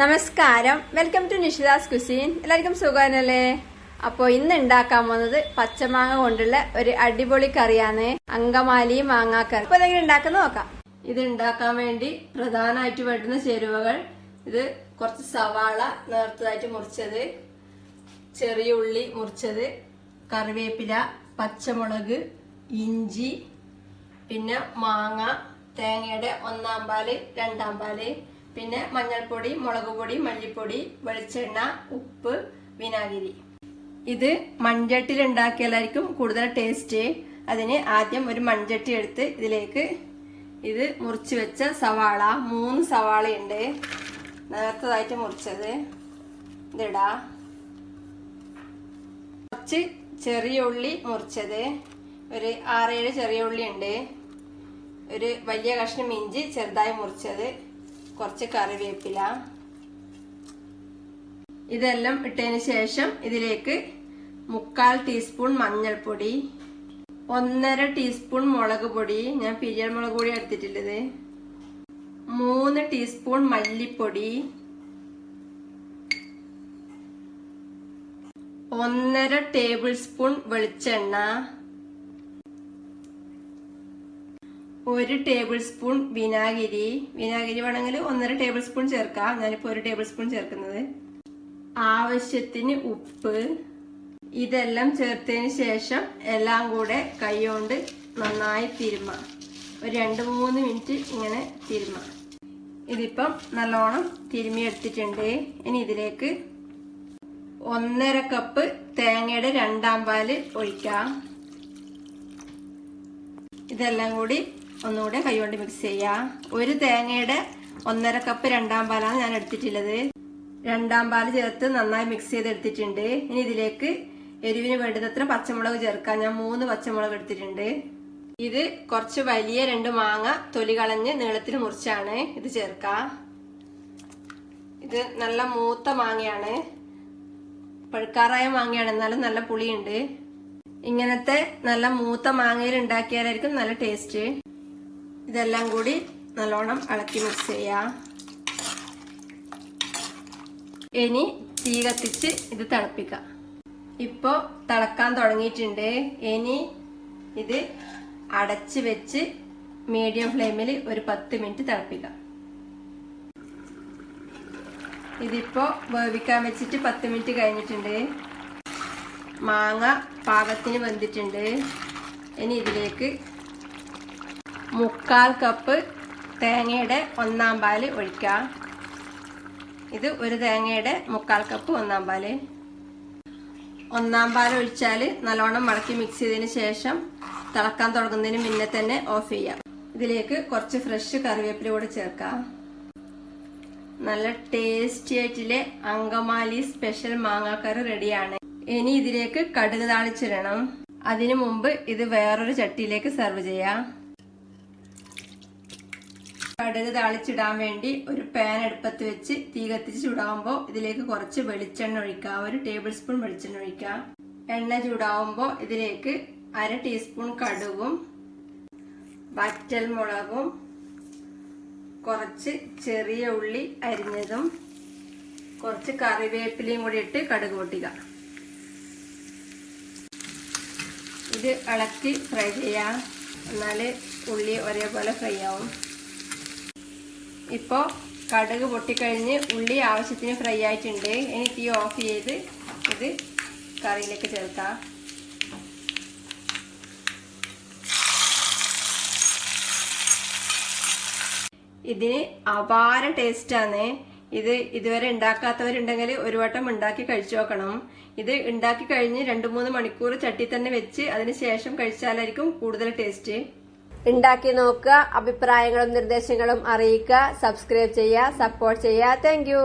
നമസ്കാരം, welcome to നിഷിതാസ് cuisine. എല്ലാവർക്കും സുഖാനല്ലേ? അപ്പൊ ഇന്ന് ഉണ്ടാക്കാൻ പോകുന്നത് പച്ചമാങ്ങ കൊണ്ടുള്ള ഒരു അടിപൊളി കറിയാണ്, അങ്കമാലി മാങ്ങാക്കറി. അപ്പൊ ഇതെങ്ങനെ ഉണ്ടാക്കുന്ന നോക്കാം. ഇത് ഉണ്ടാക്കാൻ വേണ്ടി പ്രധാനമായിട്ട് വേണ്ടുന്ന ചേരുവകൾ: ഇത് കുറച്ച് സവാള നേർത്തതായിട്ട് മുറിച്ചത്, ചെറിയ ഉള്ളി മുറിച്ചത്, കറിവേപ്പില, പച്ചമുളക്, ഇഞ്ചി, പിന്നെ മാങ്ങ, തേങ്ങയുടെ 1/4 പാല് 2/2 പാല്, പിന്നെ മഞ്ഞൾപ്പൊടി, മുളക് പൊടി, മല്ലിപ്പൊടി, വെളിച്ചെണ്ണ, ഉപ്പ്, വിനാഗിരി. ഇത് മൺചട്ടിയിൽ ഉണ്ടാക്കിയാലായിരിക്കും കൂടുതൽ ടേസ്റ്റ്. അതിന് ആദ്യം ഒരു മൺചട്ടി എടുത്ത് ഇതിലേക്ക് ഇത് മുറിച്ച് വെച്ച സവാള, 3 സവാളയുണ്ട് നേർത്തതായിട്ട് മുറിച്ചത്, ഇതിടാ. കുറച്ച് ചെറിയ ഉള്ളി മുറിച്ചത്, ഒരു 6-7 ചെറിയ ഉള്ളി ഉണ്ട്, ഒരു വലിയ കഷ്ണം ഇഞ്ചി ചെറുതായി മുറിച്ചത്, കുറച്ച് കറിവേപ്പില. ഇതെല്ലാം ഇട്ടതിന് ശേഷം ഇതിലേക്ക് 3/4 ടീസ്പൂൺ മഞ്ഞൾപ്പൊടി, 1.5 ടീസ്പൂൺ മുളക് പൊടി, ഞാൻ പിരിയൽ മുളക് പൊടി എടുത്തിട്ടുള്ളത്, 3 ടീസ്പൂൺ മല്ലിപ്പൊടി, 1.5 ടേബിൾ സ്പൂൺ വെളിച്ചെണ്ണ, 1 ടേബിൾ സ്പൂൺ വിനാഗിരി. വിനാഗിരി വേണമെങ്കിൽ 1.5 ടേബിൾ സ്പൂൺ ചേർക്കാം, ഞാനിപ്പോ 1 ടേബിൾ സ്പൂൺ ചേർക്കുന്നത്. ആവശ്യത്തിന് ഉപ്പ്. ഇതെല്ലാം ചേർത്തതിന് ശേഷം എല്ലാം കൂടെ കൈകൊണ്ട് നന്നായി തിരുമ്മാം. ഒരു 2-3 മിനിറ്റ് ഇങ്ങനെ തിരുമ്മാം. ഇതിപ്പം നല്ലോണം തിരുമ്മി എടുത്തിട്ടുണ്ട്. ഇനി ഇതിലേക്ക് 1.5 കപ്പ് തേങ്ങയുടെ 2/2 പാല് ഒഴിക്കാം. ഇതെല്ലാം കൂടി ഒന്നുകൂടെ കൈകൊണ്ട് മിക്സ് ചെയ്യാം. ഒരു തേങ്ങയുടെ 1.5 കപ്പ് 2/2 പാലാണ് ഞാൻ എടുത്തിട്ടുള്ളത്. 2/2 പാല് ചേർത്ത് നന്നായി മിക്സ് ചെയ്തെടുത്തിട്ടുണ്ട്. ഇനി ഇതിലേക്ക് എരിവിന് വേണ്ടുന്നത്ര പച്ചമുളക് ചേർക്കാം. ഞാൻ 3 പച്ചമുളക് എടുത്തിട്ടുണ്ട്. ഇത് കുറച്ച് വലിയ 2 മാങ്ങ തൊലി കളഞ്ഞ് നീളത്തിൽ മുറിച്ചാണ് ഇത് ചേർക്കാം. ഇത് നല്ല മൂത്ത മാങ്ങയാണ്, പഴുക്കാറായ മാങ്ങയാണ്, എന്നാലും നല്ല പുളിയുണ്ട്. ഇങ്ങനത്തെ നല്ല മൂത്ത മാങ്ങയിൽ ഉണ്ടാക്കിയാലായിരിക്കും നല്ല ടേസ്റ്റ്. ഇതെല്ലാം കൂടി നല്ലോണം ഇളക്കി മിക്സ് ചെയ്യാം. ഇനി തീ കത്തിച്ച് ഇത് തിളപ്പിക്കാം. ഇപ്പോ തിളക്കാൻ തുടങ്ങിയിട്ടുണ്ട്. ഇനി ഇത് അടച്ച് വെച്ച് മീഡിയം ഫ്ലെയിമിൽ ഒരു 10 മിനിറ്റ് തിളപ്പിക്കാം. ഇതിപ്പോ വേവിക്കാൻ വെച്ചിട്ട് 10 മിനിറ്റ് കഴിഞ്ഞിട്ടുണ്ട്. മാങ്ങ പാകത്തിന് വെന്തിട്ടുണ്ട്. ഇനി ഇതിലേക്ക് 3/4 കപ്പ് തേങ്ങയുടെ 1/4 പാല് ഒഴിക്കാം. ഇത് ഒരു തേങ്ങയുടെ 3/4 കപ്പ് 1/4 പാല്. 1/4 പാല് ഒഴിച്ചാല് നല്ലോണം മടക്കി മിക്സ് ചെയ്തതിന് ശേഷം തിളക്കാൻ തുടങ്ങുന്നതിന് മുന്നേ തന്നെ ഓഫ് ചെയ്യാം. ഇതിലേക്ക് കുറച്ച് ഫ്രഷ് കറിവേപ്പില കൂടെ ചേർക്കാം. നല്ല ടേസ്റ്റി ആയിട്ടുള്ള അങ്കമാലി സ്പെഷ്യൽ മാങ്ങാക്കറി റെഡിയാണ്. ഇനി ഇതിലേക്ക് കടുക് താളിച്ചിടണം. അതിനു മുമ്പ് ഇത് വേറൊരു ചട്ടിയിലേക്ക് സെർവ് ചെയ്യാം. കടുക് താളിച്ചിടാൻ വേണ്ടി ഒരു പാൻ അടുപ്പത്ത് വെച്ച് തീ കത്തിച്ച് ചൂടാവുമ്പോൾ ഇതിലേക്ക് കുറച്ച് വെളിച്ചെണ്ണ ഒഴിക്കാം. 1 ടേബിൾ സ്പൂൺ വെളിച്ചെണ്ണ ഒഴിക്കാം. എണ്ണ ചൂടാവുമ്പോൾ ഇതിലേക്ക് 1/2 ടീസ്പൂൺ കടുകും, വറ്റൽമുളകും, കുറച്ച് ചെറിയ ഉള്ളി അരിഞ്ഞതും, കുറച്ച് കറിവേപ്പിലയും കൂടി ഇട്ട് കടുക് പൊട്ടിക്കാം. ഇത് ഇളക്കി ഫ്രൈ ചെയ്യാം, എന്നാല് ഉള്ളി ഒരേപോലെ ഫ്രൈ ആവും. ഇപ്പോ കടുക് പൊട്ടിക്കഴിഞ്ഞ് ഉള്ളി ആവശ്യത്തിന് ഫ്രൈ ആയിട്ടുണ്ട്. ഇനി തീ ഓഫ് ചെയ്ത് ഇത് കറിയിലേക്ക് ചേർക്കാം. ഇതിന് അപാര ടേസ്റ്റാണ്. ഇത് ഇതുവരെ ഉണ്ടാക്കാത്തവരുണ്ടെങ്കിൽ ഒരു വട്ടം ഉണ്ടാക്കി കഴിച്ചു നോക്കണം. ഇത് ഉണ്ടാക്കി കഴിഞ്ഞ് 2-3 മണിക്കൂർ ചട്ടി തന്നെ വെച്ച് അതിന് ശേഷം കഴിച്ചാലായിരിക്കും കൂടുതൽ ടേസ്റ്റ്. ഉണ്ടാക്കി നോക്കുക, അഭിപ്രായങ്ങളും നിർദ്ദേശങ്ങളും അറിയിക്കുക, സബ്സ്ക്രൈബ് ചെയ്യുക, സപ്പോർട്ട് ചെയ്യുക. Thank you.